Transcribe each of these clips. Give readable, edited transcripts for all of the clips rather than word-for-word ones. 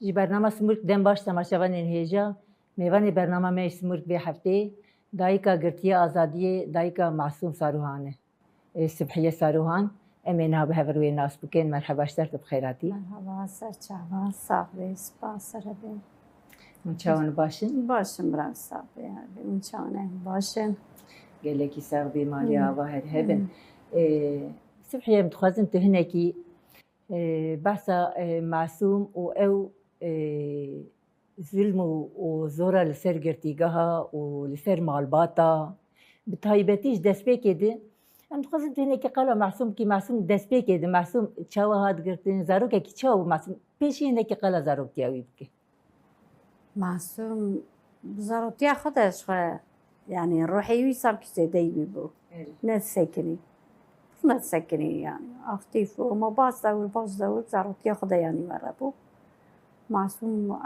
جی برنامه سمرک دم باش تماشاوان هیجا میوان برنامه می سمرک به هفته دایکا گرتی آزادی دایکا معصوم ساروهانه صبحیه ساروهان امینها به هفروی ناس بکن مرحبا اشترت بخیراتی مرحبا سرچاوا صاحبی سپاس ربی منچاون باشن باشم برام صاحبی منچاونه باشن گله کی سر بیماری آوا هر هبن صبحیه متخوازم تو هنکی بحثا معصوم و او ظلم وزورة لسر قرتيقها ولسر مالباتا بتهايبتيش دسبي كده أنا خزنت هناك قالوا معصوم كي معصوم دسبي كده معصوم تشاو هاد قرتين زاروكا كي تشاو معصوم بيشي هناك قالا زاروك تياوي بكي معصوم بزارتي خودش يعني روحي ويسام كي دايبي بو نتسكني يعني أختيف وما باص دور زارتي خدا يعني مرة بو معصوم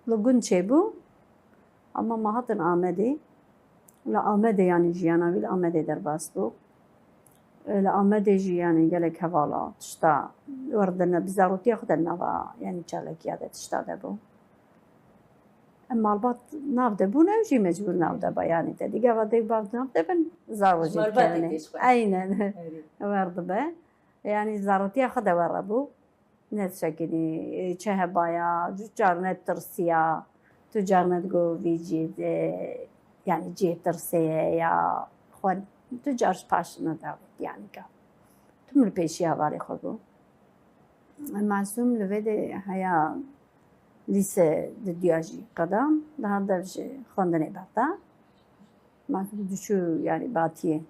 لقون شبو أما ما هاتن آمده لا آمده يعني جيانا ويل آمده در باس بو لا آمده جيانا قالك هوالا تشتا وردنا بزاروتي خدنا يعني جالك ياده تشتا دبو اما البات نافده بو نوجي مجبور نافده با يعني تدي قاعد بعض نافده بن زاروجي كانه اينن ورد به يعني زاروتي خدا وربو نتشكني شهبايا جارنا ترسيا تجارنا تقو فيجي يعني جي ترسيا يا خود تجارش باش نداوت يعني كا تمر بيشي هواري خودو معصوم لوده هيا لیسه دیاجی قدم ده درج خواندن برده معصوم دشو يعني باتیه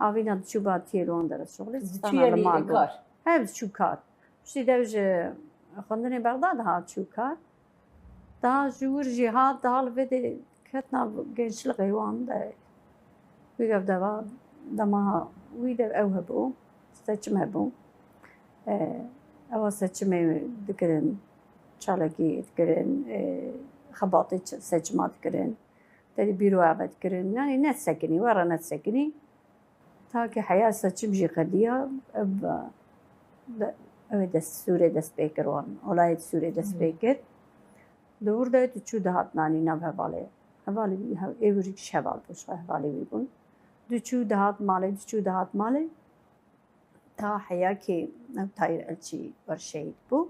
آوینا دشو باتیه لون درس شغل چو یعنی کار هر دشو کار شتی درج خواندن برده ده دشو کار ده جور جهاد ده حال وده کتنا گنشل قیوان ده ویگف دوا دما ویده اوه بو سچمه بو اوا سچمه دکرن چالکی دکرن خباطی سچمات کرن تدی بیرو عبد کرن يعني نتسكني ورا نتسكني تاكي حياة سچم جي قديا اب دست سوري دست بيكر وان ولايت سوري دست بيكر دور ده تشو دهات ناني نب حوالي ايوريك شوال بوش حوالي بيبون دچو دهات مالي تا حياة كي نبتاير الشي ورشيد بو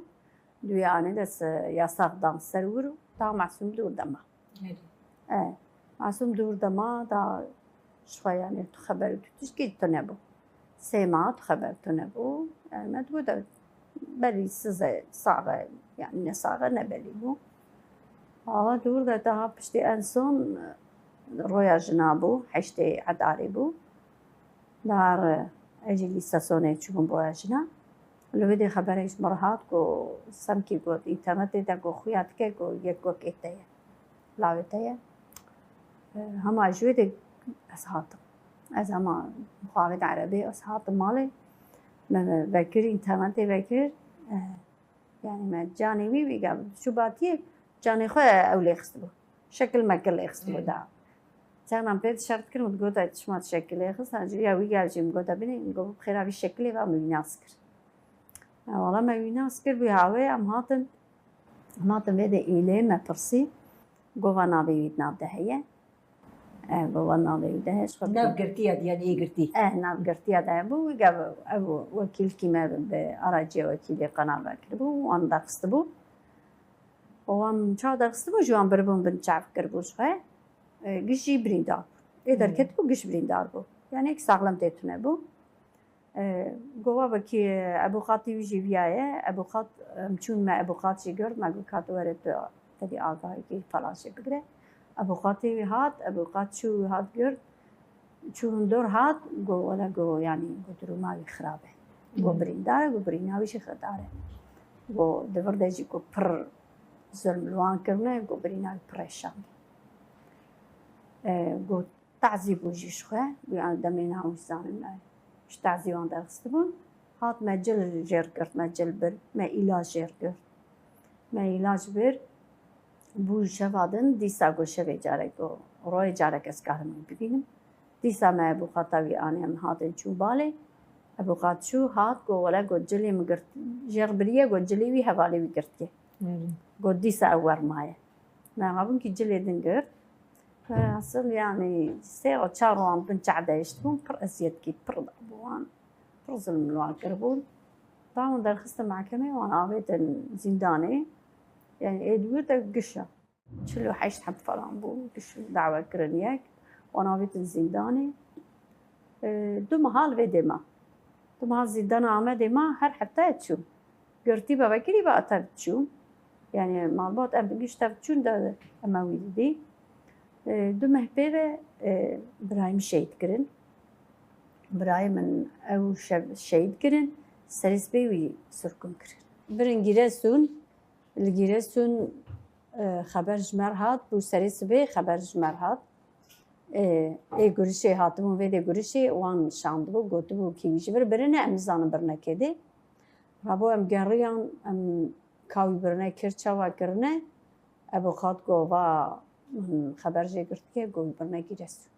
دویانه دست یاساق دام سرورو تا معصوم دور دما معصوم دور دما دا شویانه تو خبر تو تشکیل تو نبو سیما تو خبر تو نبو يعني ما تقول بلي سزة صعبة يعني صعبة نبلي بو دور دا تا بشتي انسون رويا جنابو حشتي عداري بو دار اجي لستاسونه تشوفون رويا جناب لو بدي خبرش مرهات کو سمکی کو اینترنت دا کو خویات که کو یک کو کته لاوته هم اجود اسهات از هم مخابط عربي اسهات مالي ما بكر اینترنت بكر يعني ما جاني وي قال شو باتي جاني خو اولي خصبو شكل ما كل خصبو دا زمان بيت شرط كلمه تقول شمات شكل خص يا وي قال جيم قول بني قول بخير ابي شكلي و مبيناسكر والله ما يناس كل بيهاوي أم هاتن بده إلي ما برسي جوا نابي ويتناب ده هي جوا نابي ودهش ناب قرتيها يعني إيه قرتي ناب قرتيها ده بو وجاب أبو وكيل كيما بأراجي وكيل قناة بكربو وان دقستبو وان شو دقستبو جوان بربون بنشاف كربو شوي قشي بريندار إذا كتبو قش بريندار بو يعني إك ساغلم تيتونه بو گواه بکی ابو خاطی ویژی بیایه ابو خاط چون ما ابو خاطی گرد ما گفت ورد تدی آگاهی که فلاشی بگره ابو خاطی هات ابو خاط شو هات گرد چون دور هات گو ولا گو يعني گو درو ما خرابه گو برينداره گو بريناويش خداره گو دور دجی گو پر ظلم لوان کرنه گو بريناوي پرشان گو تعذيب وجيش خواه گو يعني دمينا هاوش زانم مش تعزيوان درستبون هات مجل جير كرت مجل بر ما علاج جير كرت ما علاج بر بو شفادن ديسا گو شوي جاركو روي جارك اسكارم ببينم ديسا ما ابو خطاوي اني ام هاتن چوبالي ابو قادشو هات قو ولا قو جلي مقرت جير بريه قو جلي وي هفالي وقرتي قو دي ساور مايا ما غابن كي جلي دنقر فاصل يعني سيغو تشاروان بنت عدايشتون بر اسيدكي بر ضربوان بر ظلم الوان قربون طبعا در خست محكمة وانا عبيت زنداني يعني ايه دويرتا قشة شلو حيشت حب فلان بو قشة دعوة كرنياك وانا عبيت زنداني دو محال في دما دو محال زندانا عمدي ما هر حتى تشوم قرتي بابا كلي بقى تشوم يعني معلومات ام بقيش تشوم ده اما ويلدي دو مهبيرة برايم شهيد كرن برايم من او شهيد كرن سرس بيوي سركن كرن برن جيرسون الجيرسون خبر جمر هات بو سرس بي خبر جمر هات اي گورشي هاتمو و دي گورشي وان شاندبو گوتبو كيويش برنا امزان برنا كده رابو ام گريان ام كاوي برنا كرچاوا كرنا ابو خات گوا خبر جي قرت كي گو برنا جيرسون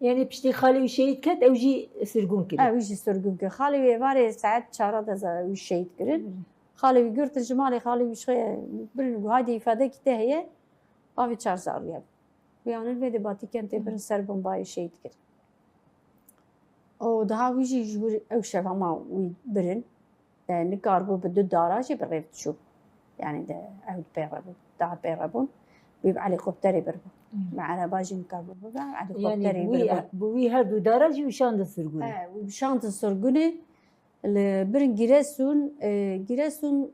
يعني بشتي خالي وشهيد كات او جي سرقون كده ويجي سرقون كي خالي ويباري ساعات شارات هذا وشهيد كرن خالي ويقرت الجمالي خالي وشخي برن هادي إفادة كده هي أبي شار زار يعني ويعني الفيدي باتي كنت برن سربون باي شهيد كرن أو ده ويجي جور أو شفا ما ويبرن نقاربو بدو داراجي بريف تشوف يعني ده أو بيربون ده بيربون بيبقى علي قبتري بربون مع باجي نقاربو بقى علي قبتري يعني بوي هادو درجة وشان السرقون وبشانت السرقوني برن جيرسون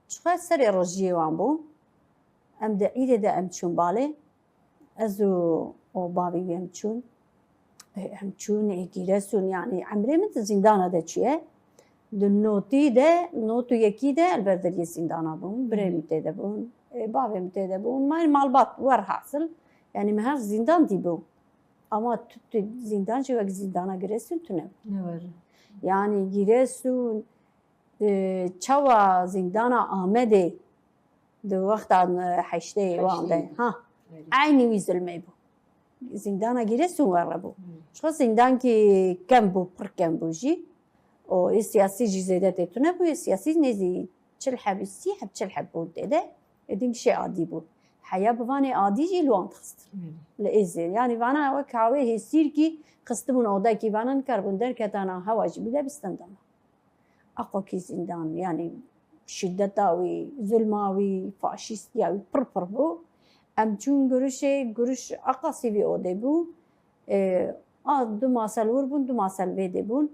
شخص سري رجيه وامبو ام دا ايده دا امتشون بالي ازو او بابي امتشون امتشون جيرسون يعني عمري من زندانه دا چيه دنوتي دا نوتو يكي دا البردري زندانه بون بريم تيدا بون بابي متيدا بون ما المالبات ور حاصل يعني مهر زندان دي بون اما زندان شو زندانه جيرسون تنم يعني جيرسون چوا زندانا آمده دو وقت عن حشته وانده ها عيني ويزلمي بو زندانا جيرسون وربو شو زندان كي كم بو پر كم بو جي او سياسي جزيدة تتونه بو سياسي نزي چل حبسي حب چل حب بود ده ادين شيء عادي بو حياة بواني عادي جي لوان تخست لإزين يعني وانا وكاوي هسير كي خستمون اودا كي وانا نكربون در كتانا هواجي بلا بستندام أقوى كي زندان يعني شدتاوي ظلماوي فاشيستياوي بربو ام چون گروش اقاسی وی اوده بو دو ماسل وربون دو ماسل ویده بون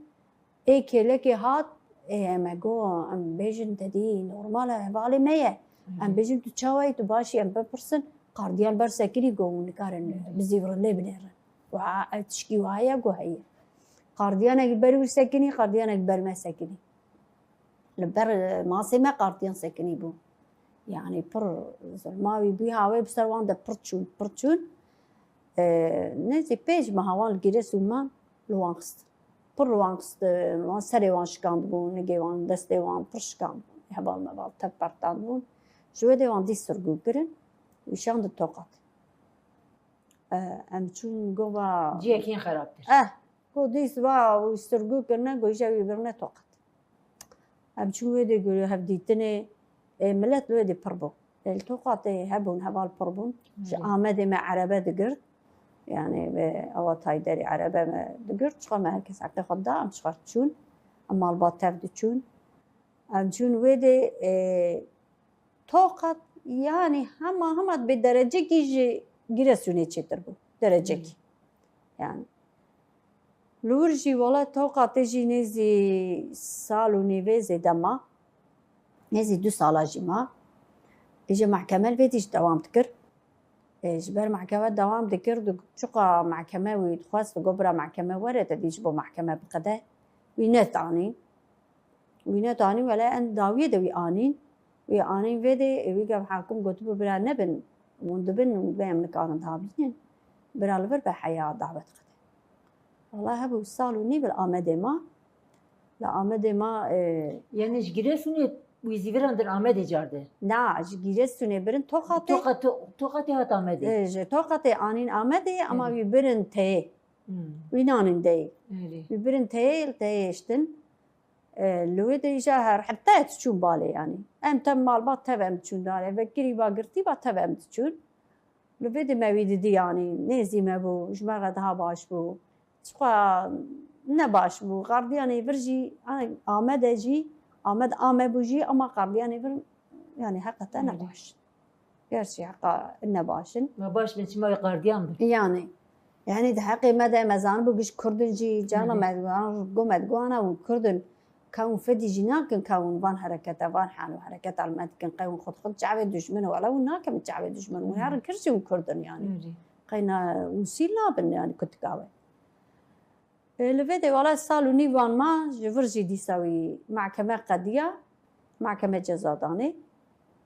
ای کله که هات اما گو ام بیجن تدی نورماله حوالی میه ام بیجن تو چاوی تو باشی ام بپرسن قاردیان بر سکری گو نکارن بزیورن لبنیرن و تشکی وهایا گو هیا قاردیان اکبر سکنی قاردیان اکبر ما سکنی لبر ماسي ما قارتين سكني بو يعني بر زلماوي بيها وي بسروان ده برتشون نزي بيج ما هوان الجيرسون ما لوانقست بر لوانقست ما سري وان شكاند بو نجي وان دستي وان برشكاند يحبال ما بال تبرتان بو جوا دي وان دي سرقو قرن وشاند التوقات ام چون گوا جي كين خرابتر هو ديس با ويسترقو قرنا گوجاوي برنا توقات ام چون ويدي گوري هف ديتني ملت ويدي بربو التوقات هبون هبال بربون آمده ما عربه دقرت يعني اوات هاي داري عربه ما دقرت شخا ما هركس عقد خدا ام شخار تشون اما البات تفد تشون ام چون ويدي توقات يعني هما بدرجه كي جيرسوني چتر بو درجه كي يعني لورجي والله توقعت جي نزي سالو نيفيزي دما نزي 2 سالا جيما اجي محكمة الفيتيش دوام تكر جبر محكمة دوام تكر دو شقا محكمة ويتخواست قبرا محكمة ورا تديش بو محكمة بقدا وينات عني ولا ان داوية دوي آنين وي آنين فيدي ويقف حاكم قطبو برا نبن وندبن وبيم نكارن دابين برا لفر بحياة دعوة قدا والله هبو سالو ني بالآمده ما لا آمده ما يعني ايش جيرسوني ويزيفران در آمده جارده نا جيرسوني برن توقاتي توقاتي هات آمده توقاتي آنين آمده اما بي برن تي وينان داي ببرن تيشتن لو ديجا حتى تشون بالي يعني ام تم مال بات تبع تشون دالي فكري باقرتي بات تبع تشون لو بده ما ويدي يعني نيزي ما بو جماعه دها باش بو شقا نباش بو غاردياني فرجي انا آمد بوجي اما غاردياني فر يعني حقا نباش gerçi حقا نباشن ما باش من ما غارديان يعني ده حقي مدى مزان بوجش كردن جي جانا ما قومت قوانا وكردن كون فدي جناكن كون فان حركة فان حانو حركة علمات كن قيون خد شعب دشمن ولو ناكم شعب دشمن وهار كرسي وكردن يعني قينا وسيلنا بن يعني كنت قاوي الفيديو والله صالو نيفان ما جفرجي دي سوي محكمة قضية محكمة جزا داني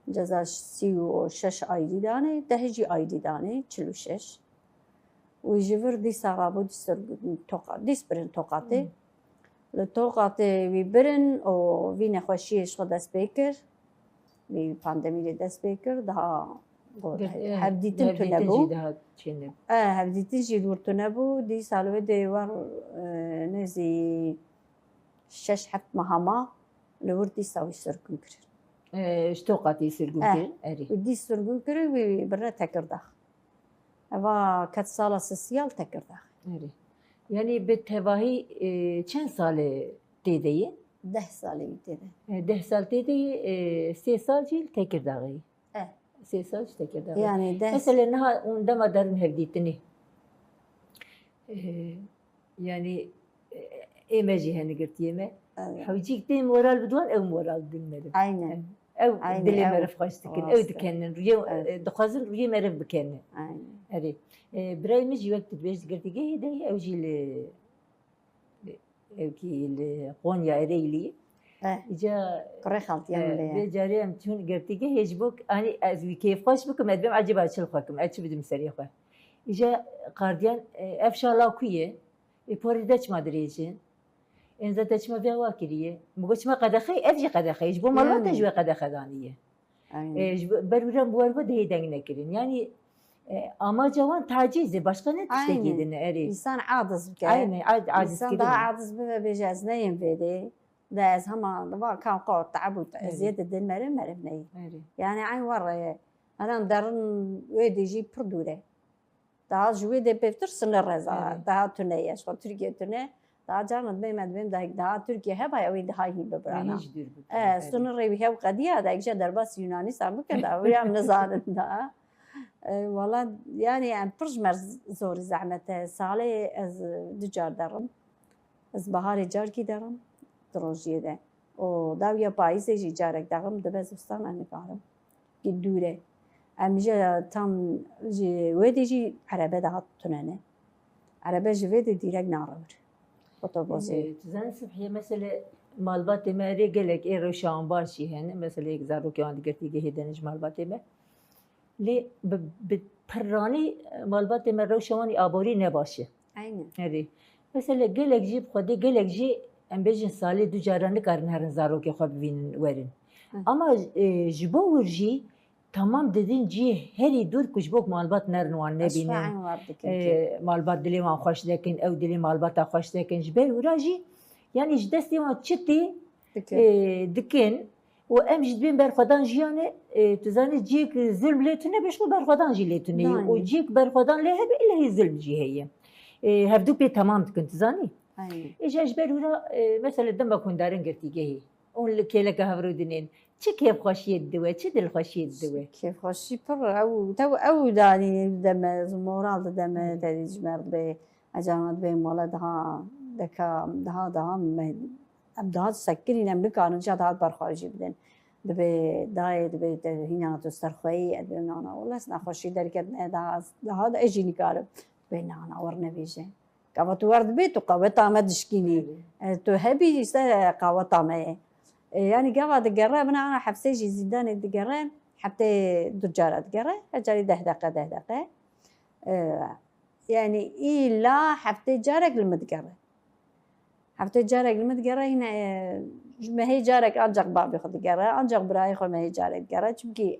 جزا 36 ايدي داني دهجي ايدي داني 46 ويجفر دي سارابو دي سبرن توقاتي لتوقاتي ويبرن او في نخوشي شو دست بيكر في بانديمي دست بيكر ده هبديتن تنبو هبديتن جي دور تنبو دي سالوه دي ور نزي 6 حفت مهما لور دي ساوي سرقن كرر توقاتي سرقن كرر ودي سرقن كرر وبرا تكر داخل أبا كت سالة سيال تكر داخل يعني بتهواهي كم سال تيدي؟ 10 سال تيدي 10 سال تيدي 3 سال جيل تكر داغي 3 سال تكر داغي يعني مثلا انها عندما دارن هرديتني يعني ايماجي هني قلت يما حوجيك دي مورال بدون او مورال بالمرف عينه او دلي مرف خاصتكن او دكان ريو دخازن ريو مرف بكن اري براي مجي وقت بيش قلت جي دي او جي ل قونيا اريلي جا قري خالتي يعمل جاري ام تون قلت جي يجبوك اني ازوي كيف خوش بكم ادم عجبات شلخكم اتش بدم سريخه اجا قارديان افشالا كويه يبوردش مادريجين إنزا تجمع فيها واكرية مقولش ما قد أخي أفجي قد أخي يجبو مرات تجوا قد أخذانية بروران بوار بده يدعنا كرين يعني أما جوان تعجيزي باشقنا تشتكي دنا أري إنسان عاجز بك عاجز إنسان ده عاجز بجاز نيم فيدي ده از هما ما كان قوة تعب زيادة دين مرم نيم يعني عين ورا أنا ندرن ويدي جي بردورة ده جويدي بفتر سن الرزا ده تنية شو تركيا تنية ده جانا دبيم ده تركيا هبا أوي ده هاي ببرانا سن الربيع وقديا ده إيش درباس يوناني سامو كده ويام نزار ده والله يعني عم برجمر زور زعمته سالي از دجار درم از بهار جار کی درم دروجیه ده و داویا پاییز جی جارک درم دبستان أنا کارم کی دوره أمجا تام جی ودی جی عربه ده تنانه عربه جوید دیرک نارور بطبوزي تزن صبحية مثلا مالبات ما رجلك إيه روشان باشي هنا مثلا يجزارو كمان قرتي جهدنج مالبات ما لي بتراني مالبات ما روشاني أبوري نباشة عينه هذي مثلا جلك جيب خدي جلك جي أم بيجي سالي دو جاران كارن هرن زارو كي خب بين ورن أما جبو ورجي تمام ددين جي هري دور كجبوك مالبات نرنوان نبينن مالبات دلي ما خوش لكن او دلي مالبات خوش لكن جبال وراجي يعني جدستي ما تشتي دكن وامجد بين برخدان جيانه تزاني جيك ظلم ليتنا بشو برخدان جي ليتنا وجيك برخدان لها الا هي ظلم جي هي هفدو بي تمام كنت تزاني اجا جبال ورا مثلا دم بكون دارن قرتي جهي اون كيلك هفرودنين كيف خوشي الدواء دل خوشي الدواء كيف خوشي بر او داني دم زمورال دم تديج مرد اجانات بين مالا ده ابدا سكرين امريكا نجا ده برخارجي بدن دبي داي دبي هنا تسترخي ادنا والله سنا خوشي دركت ده هذا اجي نكار بين انا ورنا بيجي قوت ورد بيت وقوت ما دشكيني تو هبي قوت ما يعني قاعد أقرأ أنا حبسي جي زيدان دقرأ حتى دجارة دقرأ أجري 10 دقيقة يعني إلا حتى جارك المتقرأ حتى جارك المتقرأ هنا ما هي جارك أرجع بابي خد قرأ أرجع براي خو ما هي جارك قرأ شبكي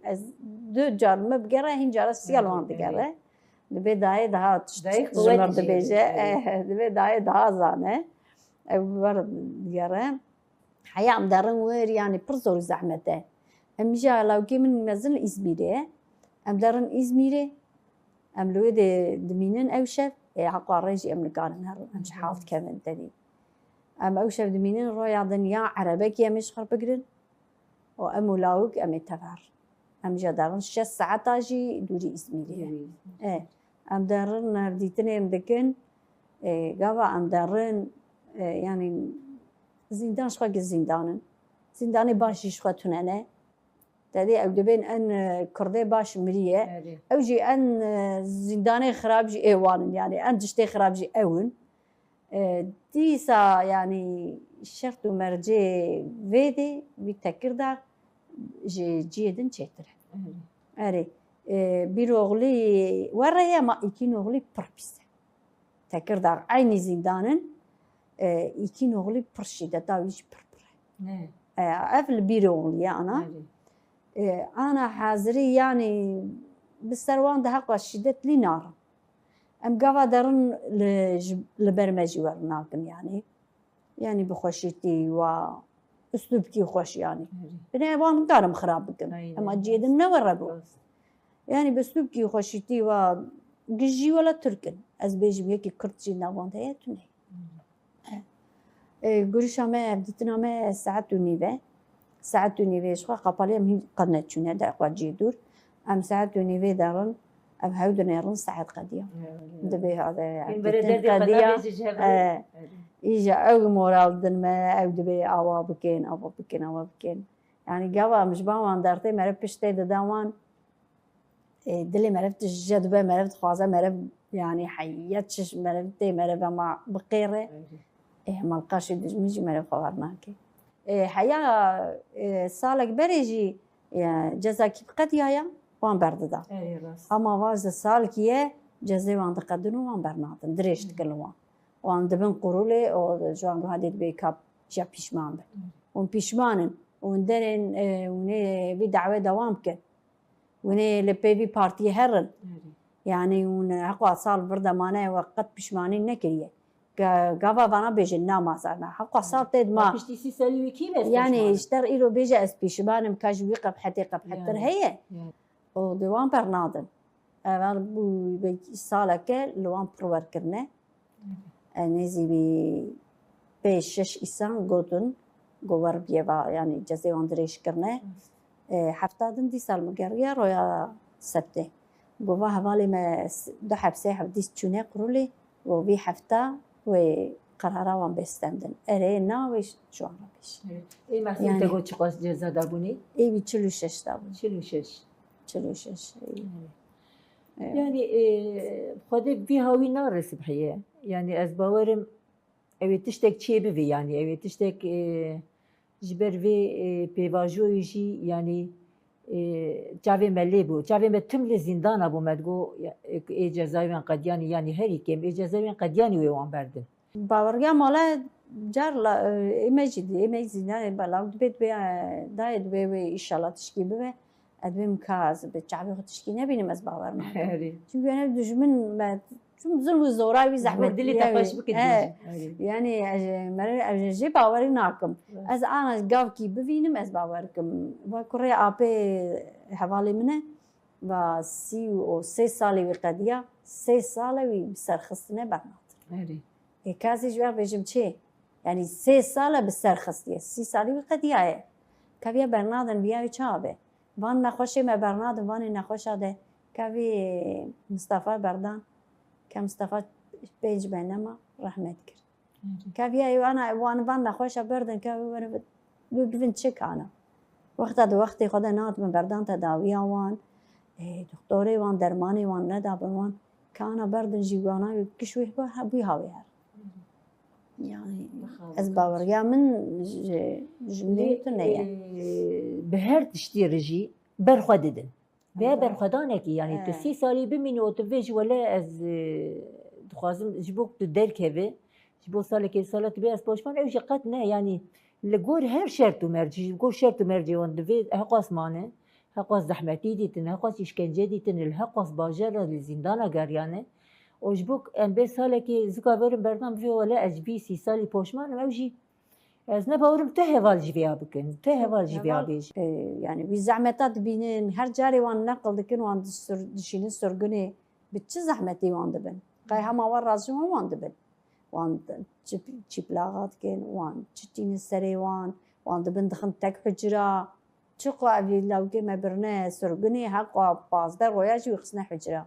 دو جار ما بقرأ هين جار السيال وان دقرأ دبي داي ده داي جمر قوتي دبي جي. جا دبي داي ده زانه ورد دياره حياة ام دارن وير يعني برزور زحمته ام جا لو كي من مزل إزميري ام دارن إزميري ام لو دمينن اوشف حقا ريجي ام نكارن هر ام حالت كمان تاني ام اوشف دمينن رويا دنيا عربك يا مش خرب بقرن وام ولاوك ام تفر ام جا دارن 6 ساعات اجي دوري إزميري ام دارن رديتني ام دكن قابا ام دارن يعني زندان شخوا زندانن زنداني باشي شخوا تنانه تادي او دبين ان كردي باش مريه او جي ان زنداني خراب جي ايوان يعني ان تشتي خراب جي اون ديسا يعني شرط مرجي فيدي بتكردا جي جيدن تشتر اري بيروغلي ورا ما يكينوغلي بربس تكردا عيني زندانن يكينوغلي برشيده داويش بربره افل بيروغلي أنا حاضري يعني بالسروان ده حق الشدة لي نار أم قاعدة درن لبرمجي ورناكم يعني بخوشيتي وأسلوبكي خوش يعني أنا وان قارم خراب بكم أما جيد منوربو يعني بأسلوبكي خوشيتي وجيجي ولا تركن أز بيجي بيكي كرتجي نوان ده توني قريشا ما بديتنا ما ساعات ونيبه ساعات نيفي شخوا قبالي هم قنات شنو دا قوا جيدور ام ساعات نيفي دارن ام هاود نيرن ساعات قديا دبي هذا قديا يجا او مورال دن ما او دبي اوا بكين يعني قوا مش باوان دارتي مرب بشتي دوان دلي مربت جدبه مربت خوازه مرب يعني حياتش مربتي مرب مع بقيره ملقاش ميجي مرب خوارناكي حياة سالك بريجي جزاكي بقديايا وان برددا اما واز سالكيه جزي وان تقدنو وان برناتن دريش تكلوا وان دبن قرولي او جوان هادي بيكاب جا بيشمان وان بيشمانن وان درين وني بدعوه دوام كن وني لبي في بارتي هرن يعني ون عقوا صال بردمانه وقت بيشماني نكريه قابا بانا بيجي ناما صارنا حقا صار تد ما بيشتي سالي وكيل يعني اشتر إيرو بيجي اس بيشبان مكاج ويقب حتى قب هي ودوان برنادن اول بو بيجي سالك لوان برور كرنا نزي بيش شش إنسان قدن قوار بيبا يعني جزي واندريش كرنا حفتادن دي سال مقرية رويا سبته قوة هوالي ما دو حبسي حبديس تشوني قرولي وبي حفتا وقرارا وان بستندن ارينا ويش شو عربيش اي محسن يعني تقول چقاس جزا دابوني اي بي 46 دابوني 46 يعني خودي بي هاوي نارس بحيه يعني از باورم اوي تشتك چي بي يعني اوي تشتك جبر في بيواجو يجي يعني جاوی ملی بود جاوی مت تم لزندان ابو مدگو اجازه قدیانی يعني هری کم اجازه قدیانی وان بردن باورگا مالا جار لا ایمجی زندان بالاو دبیت بیا داید بی انشالله تشکی بی ادبیم کاز به جاوی تشکی نبینیم از باور ما چون انا دجمن ما چون ظلم زورای و زحمت دلی تفاش بکن يعني مرة جي باوري ناكم از انا قافكي بفينم از باوركم وكوري ابي حوالي منه و سي او 3 سالي وقديا 3 سالي بسرخصنا برنات كاسي جوا بيجم شي يعني 3 سالة بسرخصتي 3 سالي وقديا كافيا برنادن بياوي چابه وان نخوشي ما برنادن وان نخوش هذا كافي مصطفى بردان كمصطفى بيج بينما رحمة كر كافيا وانا فان نخوش بردن كافي وانا بفن تشك انا وقتی خدا نات من بردان تداوی وان دکتری وان درمانی وان ندابن وان کانا بردن جیوانا کشویه بی هاویار يعني از باوریا من جمليت نيا بهر تشتي رجي برخددن به برخدانك يعني تسي سالي بمن وتفيج ولا از دخازم جبوك تدركبه جبو سالك سالت بي اس بوشمان او جقتنا يعني لقور هر شرط مرجي قور شرط مرجي وان دفيد قاسمانه هقواس زحمتي ديتن هقواس إشكنجة ديتن الهقواس باجرة لزندانة قريانة وجبوك ام بي سالكي زكا برم برنامج في ولا اج بي سي سالي بوشمان موجي از نباورم تهوال جويا بكن تهوال جويا بيج يعني bir zahmetat binin her cari wan nakıl dikin wan dişini sürgüne bitçi zahmeti wan dibin qay hema war razı wan dibin wan çıplagat kin wan çitini seri wan dibin dixin tek hücra çıqa evi lavke mebirne sürgüne haqa pazda roya jî xisne hücra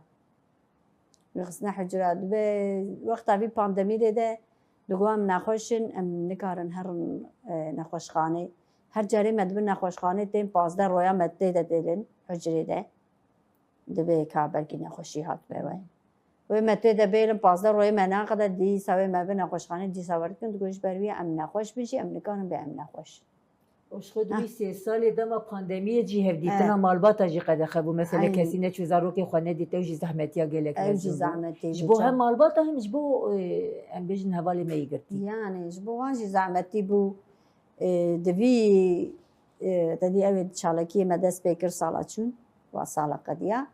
xisne hücra dibe wexta vî pandemî de دوام نخوشن ام نکارن هر نخوشخانه هر جاری مدبر نخوشخانه تیم 15 رویا مدته دادن حجره ده دبی کابل کی نخوشی هات بوای و مدته ده بیرم 15 رویا منا قدر دی سوی مبر نخوشخانه دی سوار کن دوش بروی ام نخوش بشی ام نکارن به ام نخوش وش خود بی 3 سال دما پاندمی جی هفدیتنا مالباتا جی قد خبو مثلا کسی نه چوزا رو که خانه دیته وجی زحمتیا گلک وجی زحمتی جبو هم مالباتا هم جبو ام بيجن هوالی میگرتی يعني جبو وانجی زحمتی بو دوی تدی اوید چالکی مدرس بیکر سالا چون و سالا قدیا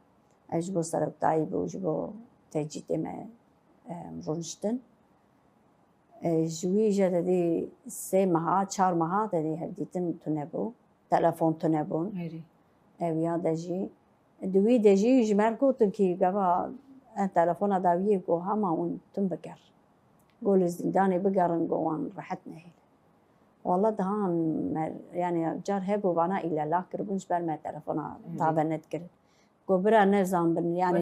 جبو سرکتایی بو جبو تجیت ما رونشتن جوی جدی 3 ماه 4 ماه تدی هدیتن تنبو تلفن تنبون اویا دجی دوی دجی جمر کوتن کی گوا تلفن داویه کو هما اون تن بکر قول الزنداني بقرن قوان راحتنا هي والله دهان يعني جار هبو بنا إلا لا كربونش بالما تلفونا طابا نذكر قبرا نظام بن يعني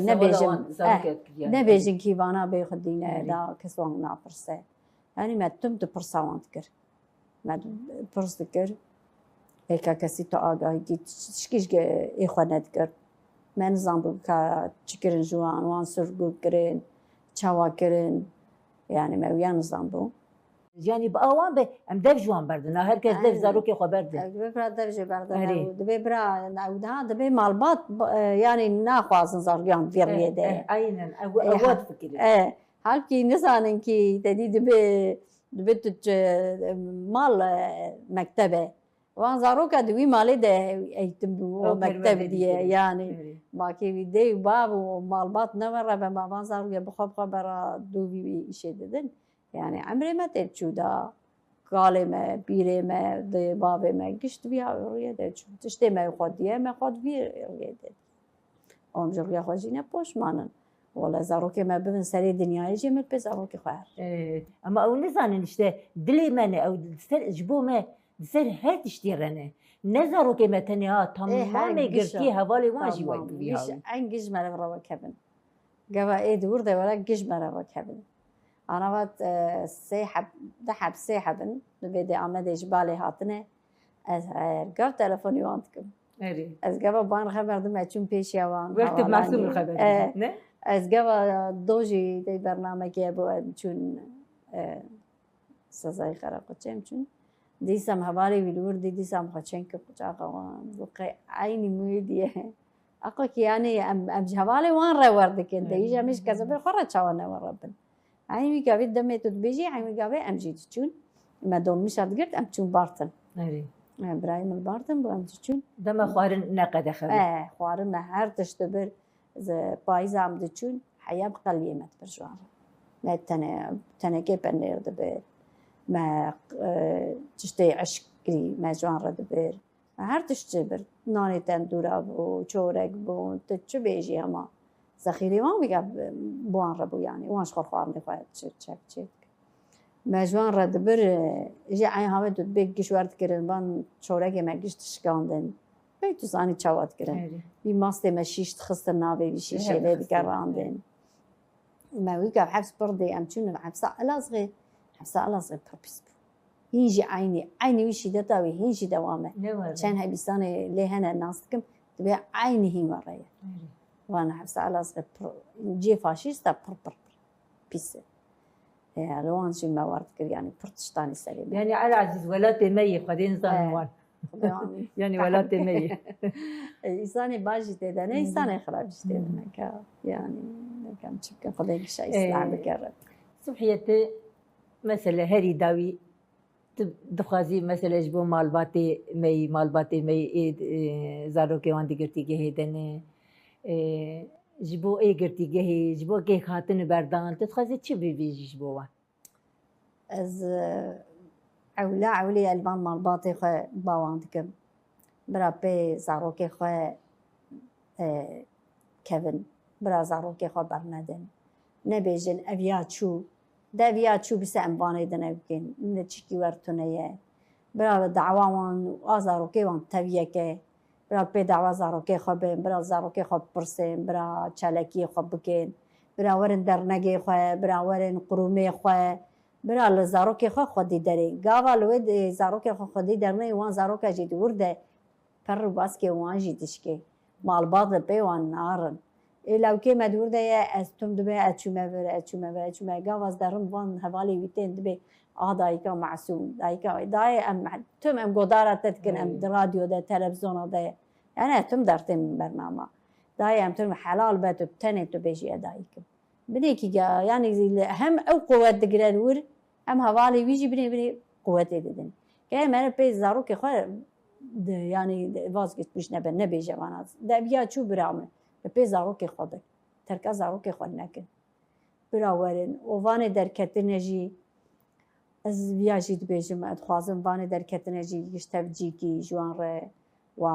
نبيجن كي بانا بيخدينا دا كسوان نافرسه يعني ما تم تبرسا وانتكر ما برس ذكر هيك كسي تو آگاهی کی تشکیش إخوان نذكر ما نظام بكا تشكرن جوان وان سرقو كرين چاوا كرين يعني ما ويا نظام بو يعني بأوان به ام دف جوان بردنا هر کس دف زاروك خبر ده دبي برا درجة بردنا دبي برا نعودها دبي مالبات يعني ناخوازن زارجان فيرلي ده اينا اواد فكري هالكي نسانن كي تدي دبي تج مال مكتبه وان زاروكا دوي مالي ده ايتم مكتب دي يعني باقي دي باب ومالبات نمره بما وان زاروكا بخوب خبره دوي شي ددن يعني عمري ما تشودا قالي ما بيري ما دي بابي ما قشت بيها رياده تشتي ما يقضيها ما قد بي رياده ام جريا خوجينا بوش مانن ولا زاروكي ما بين سري دنيا يجي من بس زاروكي خوار اما او نزان نشته دلي من او جبو ما سر هات اشتيرنا نزارو كما تنها تمام قرتي هوالي واجي واجي عين جيج مرة روا كابن جوا ايه دور ده ولا جيج مرة كابن انا وقت سيحب دحب سيحبن بدي اعمل جبالي هاتنه از قال تلفوني وانتكم از جوا بان خبر دم اتشون بيش يوان وقت معصوم الخبر نه از جوا دوجي دي برنامج ابو چون سزای خراب قچم چون دیسم هواری ویلور دیسم خچن که کجا قوان وقع عینی میدیه اقا کی یعنی ام جوالي وان رورد کن دیجا مش کذا بخره چاونه وربن عینی میگه دمه تو بیجی عینی میگه ام جیت چون ما دوم مش ادگرت ام چون بارتن ابراهيم البارتن بو ام چون دم خوارن نقد خبر خوارن هر تشتبر ز پایزام د چون حیاب قلیمت برجوان ما تنه که بنر دبر ما تشتي عشقي ما جوان رد بير ما هر تشتبر ناني تندورا بو چورك بو تچو بيجي اما ذخيري وان بيقى بوان ربو يعني وانش خورخوارني خواهد چك ما جوان رد بير جي عين هاوه دود بيك گيش ورد کرن بان چورك ما گيش تشكاندن بيتو زاني چاوات کرن بي ماستي ما شيش تخستر نابي بي شيشه ليد كراندن ما ويقى بحبس بردي ام چون بحبس الازغي حبسا الله صغير بربيس هيجي عيني وشي دتاوي هيجي دوامه كان هاي بيساني ليه هنا ناستكم تبي عيني هي ورايا وانا حبسا الله صغير جي فاشيستا بر بيس روان شي ما ورد كر يعني برتشتاني سليم يعني على عزيز ولات مي قدين زمان يعني ولات مي إنساني باجي تدنا إنساني خراب تدنا يعني كان شبكة قديم شيء إسلام بكرر صبحيتي مثلا هاري داوي دخوازی مثلا جبو مالباتی می زاروکی وان دیگرتی گهیدنه جبو ای گرتی گهی جبو که خاطن بردان تخوازی چی بیویجی جبو وان از عولی البان مالباتی خو باوان دکم برا پی زاروکی خو کevin برا زاروکی خو برندن نبیجن اویا چو داویا چو بس امبانه دنه بکن نچکی ورتونه یه برا دعوان آزاروکی وان تبیه که برا پی دعوا زاروکی خو بین برا زاروکی خو پرسیم برا چالکی خو بکن برا ورن درنگی خو برا ورن قرومی خو برا لزاروکی خو خودی داره گاوا لود زاروکی خو خودی درنه وان زاروکا جدی ورده پر باس که وان جدیش که مالباط پی وان نارن لو که مدور ده از تم دبی اچومه گاواز درم وان حوالی ویتین دبی دایکا معصوم دایکا دای تم قدرت تذكر راديو ده تلفزيون ده يعني تم درتم برنامج داي تم حلال بات بتني تبيجي دايك بديك يعني هم او قوة دقرانور هم حوالي ويجي بني قوة ددن كان ما بيز زاروك خو يعني واسكت مش نبي جوانات ده بيا شو برامه بيز زاروك خودك تركز زاروك خو نكن براورن وفان دركتنجي از بیاجی دبیجم ادخوازم وانی در کتنجی گشتفجی کی جوان ر و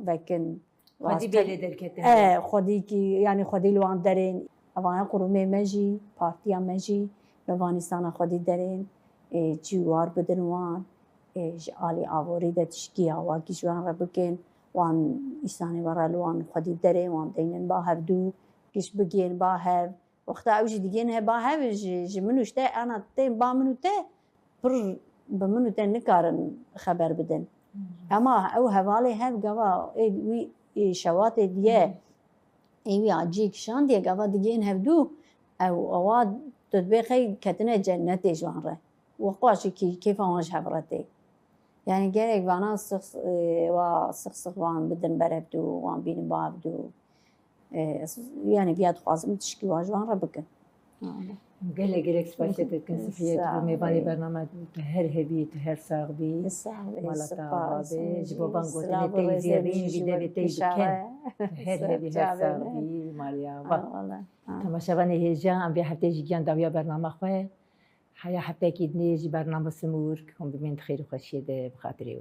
وکن خودی بیل در کتنجی خودی کی یعنی خودی لوان درین اوان قرومی مجی پارتیا مجی لوانستان خودی درین جوار بدن وان عالی آوری دتشکی آوا کی جوان ر بکن وان ایسانی ورا لوان خودی درین وان دینن با هفدو کش بگین با هف وقت اوجی دیگه با هف جمنوش ده انا تیم با منو ته بر بمنو تنكارن خبر بدن اما او حوالي هف قوا وي شوات ديه ايوي عجيك شان ديه قوا ديين هفدو او اواد تطبيقي كتنا جنتي جوانره وقواشي كيف واش حبرتي يعني قالك وانا سخ وان بدن بربدو وان بين بابدو يعني بياد خازم تشكي واجوان ربك قالك سباشة كنسفية ميباني برنامج هر هبي هر ساغبي مالتا بي جبو بانغو تنتي زيرين بيدا بيتي بكن هر هبي هر ساغبي ماليا تماشاواني هجا ام بي حتى جيان داويا برنامج خواه حيا حتى كيدني جي برنامج سمور كم بمين خير وخشية بخاطري